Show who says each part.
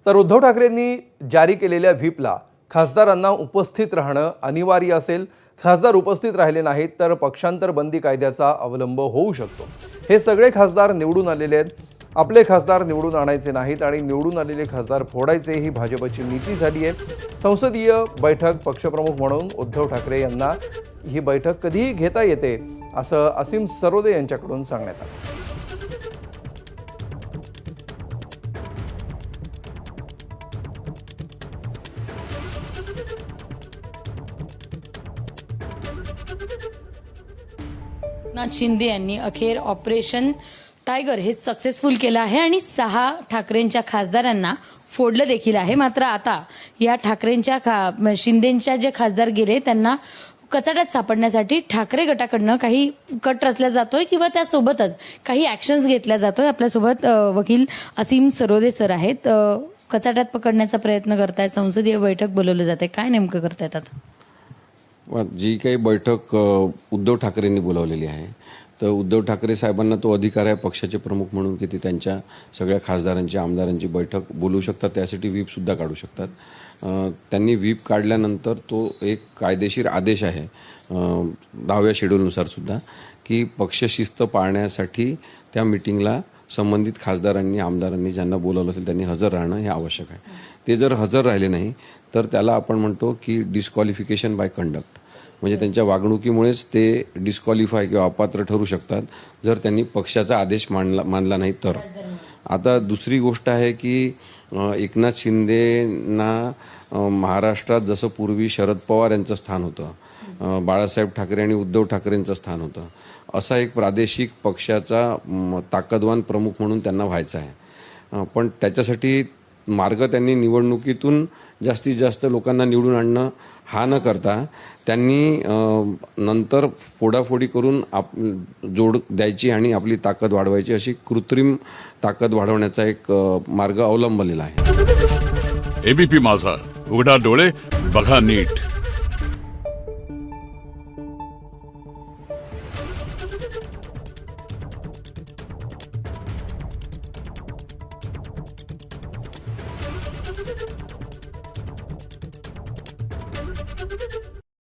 Speaker 1: तर उद्धव ठाकरेंनी जारी केलेल्या व्हीपला खासदारांना उपस्थित राहणं अनिवार्य असेल। खासदार उपस्थित राहिले नाहीत तर पक्षांतर बंदी कायद्याचा अवलंब होऊ शकतो। हे सगळे खासदार निवडून आलेले आहेत। आपले खासदार निवडून आणायचे नाहीत आणि निवडून आलेले खासदार फोडायचे ही भाजपची नीती झाली आहे। संसदीय बैठक पक्षप्रमुख म्हणून उद्धव ठाकरे यांना ही बैठक कधीही घेता येते असं असीम सरोदे यांच्याकडून सांगण्यात आलं।
Speaker 2: एकनाथ शिंदे यांनी अखेर ऑपरेशन टायगर हे सक्सेसफुल केलं आहे आणि 6 ठाकरेंच्या खासदारांना फोडलं देखील आहे। मात्र आता या ठाकरेंच्या शिंदेंच्या जे खासदार गेले त्यांना कचाट्यात सापडण्यासाठी ठाकरे गटाकडनं काही कट रचला जातोय किंवा त्यासोबतच काही ऍक्शन्स घेतल्या जातोय। आपल्यासोबत वकील असीम सरोदे सर आहेत। कचाट्यात पकडण्याचा प्रयत्न करतायत, संसदीय बैठक बोलवली जाते, काय नेमकं करतायत आता?
Speaker 3: जी काही बैठक उद्धव ठाकरेंनी बोलावलेली आहे तर उद्धव ठाकरे साहेबांना तो अधिकार आहे पक्षाचे प्रमुख म्हणून की ते त्यांच्या सगळ्या खासदारांची आमदारांची बैठक बोलवू शकतात, त्यासाठी व्हीप सुद्धा काढू शकतात। त्यांनी व्हीप काढल्यानंतर तो एक कायदेशीर आदेश आहे 10व्या शेड्यूलनुसार सुद्धा की पक्षशिस्त पाळण्यासाठी त्या मीटिंगला संबंधित खासदारांनी आमदारांनी ज्यांना बोलावलं असेल त्यांनी हजर राहणं हे आवश्यक आहे। ते जर हजर राहिले नाही तर त्याला आपण म्हणतो की डिस्क्वालिफिकेशन बाय कंडक्ट, म्हणजे त्यांच्या वागणुकीमुळेच ते डिस्क्वालिफाय किंवा अपात्र ठरू शकतात जर त्यांनी पक्षाचा आदेश मानला नाही तर। आता दुसरी गोष्ट आहे की एकनाथ शिंदेंना महाराष्ट्रात जसं पूर्वी शरद पवार यांचं स्थान होतं, बाळासाहेब ठाकरे आणि उद्धव ठाकरेंचं स्थान होतं, असा एक प्रादेशिक पक्षाचा ताकदवान प्रमुख म्हणून त्यांना व्हायचं आहे। पण त्याच्यासाठी मार्ग त्यांनी निवडणुकीतून जास्तीत जास्त लोकांना निवडून आणणं हा न करता त्यांनी नंतर फोडाफोडी करून जोड द्यायची आणि आपली ताकद वाढवायची अशी कृत्रिम ताकद वाढवण्याचा एक मार्ग अवलंबलेला आहे।
Speaker 4: एबीपी माझा, उघडा डोळे बघा नीट।